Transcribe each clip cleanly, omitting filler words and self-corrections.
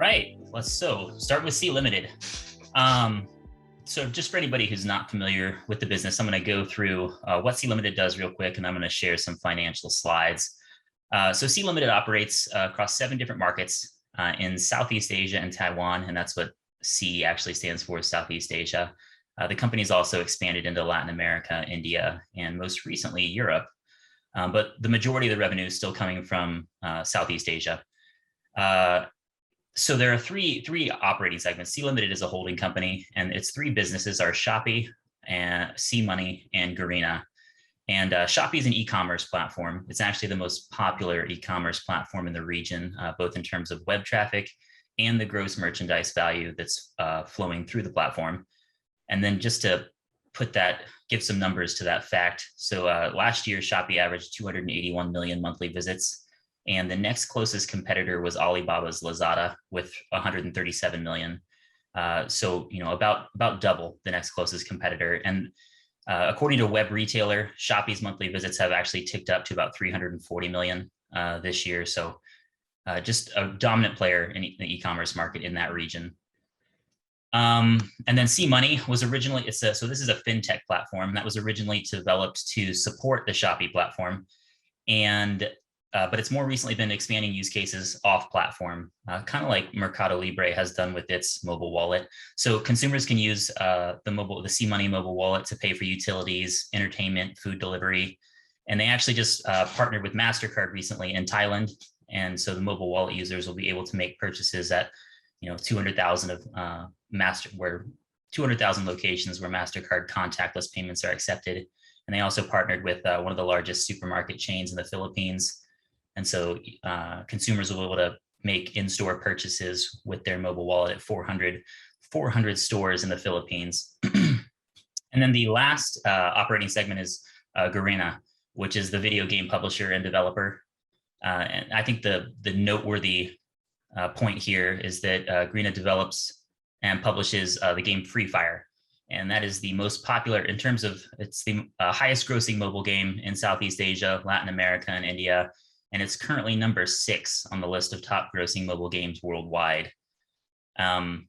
Right. Let's start with C Limited. Um, so just for anybody who's not familiar with the business, I'm going to go through what C Limited does real quick, and I'm going to share some financial slides. So C Limited operates across 7 different markets in Southeast Asia and Taiwan, and that's what C actually stands for, Southeast Asia. The company's also expanded into Latin America, India, and most recently Europe. But the majority of the revenue is still coming from Southeast Asia. So there are three operating segments. C Limited is a holding company, and its 3 businesses are Shopee, and C Money, and Garena. And Shopee is an e-commerce platform. It's actually the most popular e-commerce platform in the region, both in terms of web traffic and the gross merchandise value that's flowing through the platform. And then just to give some numbers to that fact. So last year, Shopee averaged 281 million monthly visits. And the next closest competitor was Alibaba's Lazada with 137 million. So, about double the next closest competitor. And according to Web Retailer, Shopee's monthly visits have actually ticked up to about 340 million this year. So just a dominant player in the e-commerce market in that region. And then C Money was originally, so this is a fintech platform that was originally developed to support the Shopee platform. But it's more recently been expanding use cases off platform, kind of like Mercado Libre has done with its mobile wallet. So consumers can use the C Money mobile wallet to pay for utilities, entertainment, food delivery. And they actually just partnered with MasterCard recently in Thailand. And so the mobile wallet users will be able to make purchases at 200,000 of 200,000 locations where MasterCard contactless payments are accepted. And they also partnered with one of the largest supermarket chains in the Philippines. And so consumers will be able to make in-store purchases with their mobile wallet at 400 stores in the Philippines. And then the last operating segment is Garena, which is the video game publisher and developer. And I think the noteworthy point here is that Garena develops and publishes the game Free Fire. And that is the most popular in terms of, it's the highest grossing mobile game in Southeast Asia, Latin America, and India. And it's currently number 6 on the list of top grossing mobile games worldwide. And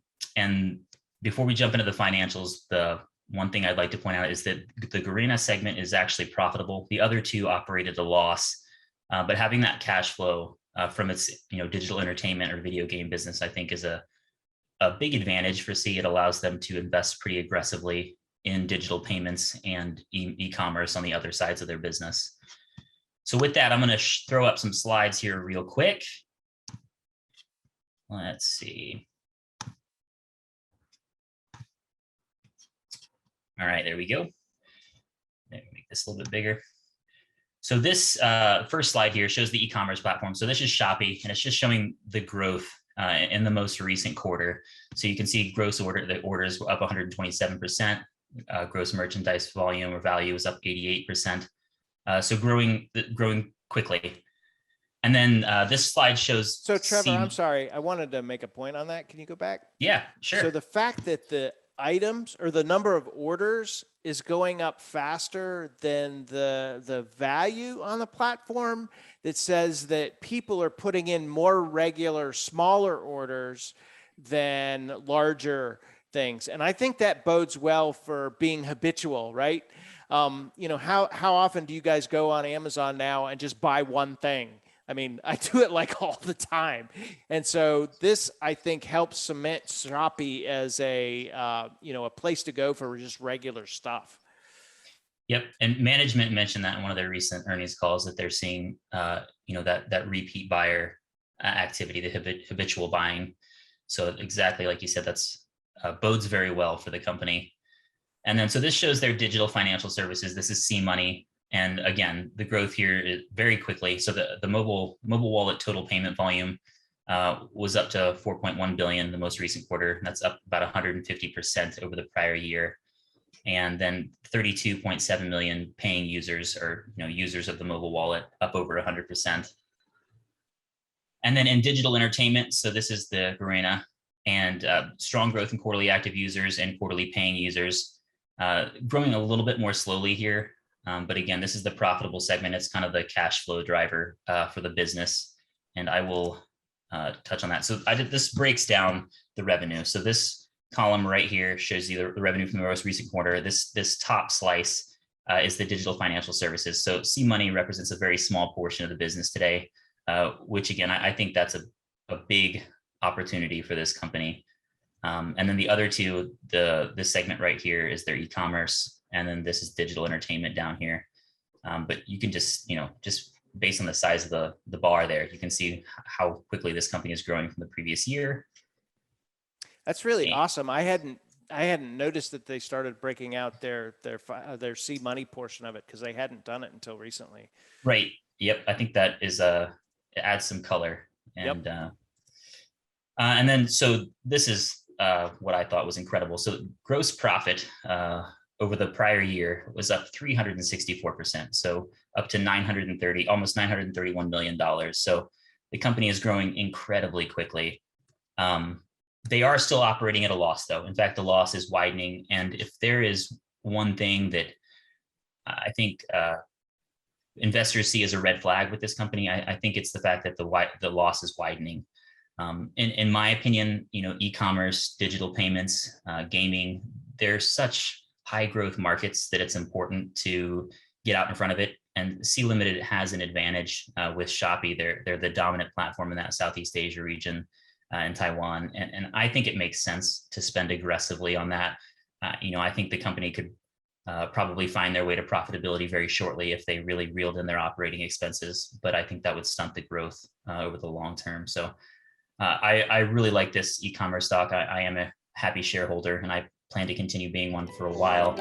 before we jump into the financials, the one thing I'd like to point out is that the Garena segment is actually profitable. The other 2 operated a loss, but having that cash flow from its digital entertainment or video game business, I think is a big advantage for C. It allows them to invest pretty aggressively in digital payments and e-commerce on the other sides of their business. So with that, I'm going to throw up some slides here real quick. Let's see. All right, there we go. Maybe make this a little bit bigger. So this first slide here shows the e-commerce platform. So this is Shopee, and it's just showing the growth in the most recent quarter. So you can see the orders were up 127%. Gross merchandise volume or value is up 88%. So growing quickly. And then this slide shows. So Trevor, I'm sorry, I wanted to make a point on that. Can you go back? Yeah, sure. So the fact that the items or the number of orders is going up faster than the value on the platform, that says that people are putting in more regular, smaller orders than larger things. And I think that bodes well for being habitual, right? How often do you guys go on Amazon now and just buy one thing? I mean, I do it like all the time. And so this, I think, helps cement Shopee as a place to go for just regular stuff. Yep. And management mentioned that in one of their recent earnings calls, that they're seeing, that repeat buyer activity, the habitual buying. So exactly like you said, that's bodes very well for the company. And then, so this shows their digital financial services. This is C Money. And again, the growth here is very quickly. So the mobile wallet total payment volume was up to 4.1 billion the most recent quarter. That's up about 150% over the prior year. And then 32.7 million paying users, or users of the mobile wallet, up over 100%. And then in digital entertainment, so this is the Garena, and strong growth in quarterly active users and quarterly paying users, growing a little bit more slowly here. But again, this is the profitable segment. It's kind of the cash flow driver for the business. And I will touch on that. So this breaks down the revenue. So this column right here shows you the revenue from the most recent quarter. This top slice is the digital financial services. So C-Money represents a very small portion of the business today, which again, I think that's a big opportunity for this company. And then the other two, this segment right here is their e-commerce, and then this is digital entertainment down here. But you can just based on the size of the bar there, you can see how quickly this company is growing from the previous year. That's really awesome. I hadn't noticed that they started breaking out their C money portion of it, because they hadn't done it until recently. Right. Yep. I think that is it adds some color. And Yep. And then so this is what I thought was incredible. So gross profit over the prior year was up 364%. So up to almost $931 million. So the company is growing incredibly quickly. They are still operating at a loss, though. In fact, the loss is widening. And if there is one thing that I think investors see as a red flag with this company, I think it's the fact that the loss is widening. In my opinion, e-commerce, digital payments, gaming, they're such high growth markets that it's important to get out in front of it. And C Limited has an advantage with Shopee. They're the dominant platform in that Southeast Asia region in Taiwan. And I think it makes sense to spend aggressively on that. I think the company could probably find their way to profitability very shortly if they really reeled in their operating expenses. But I think that would stunt the growth over the long term. So I really like this e-commerce stock. I am a happy shareholder, and I plan to continue being one for a while.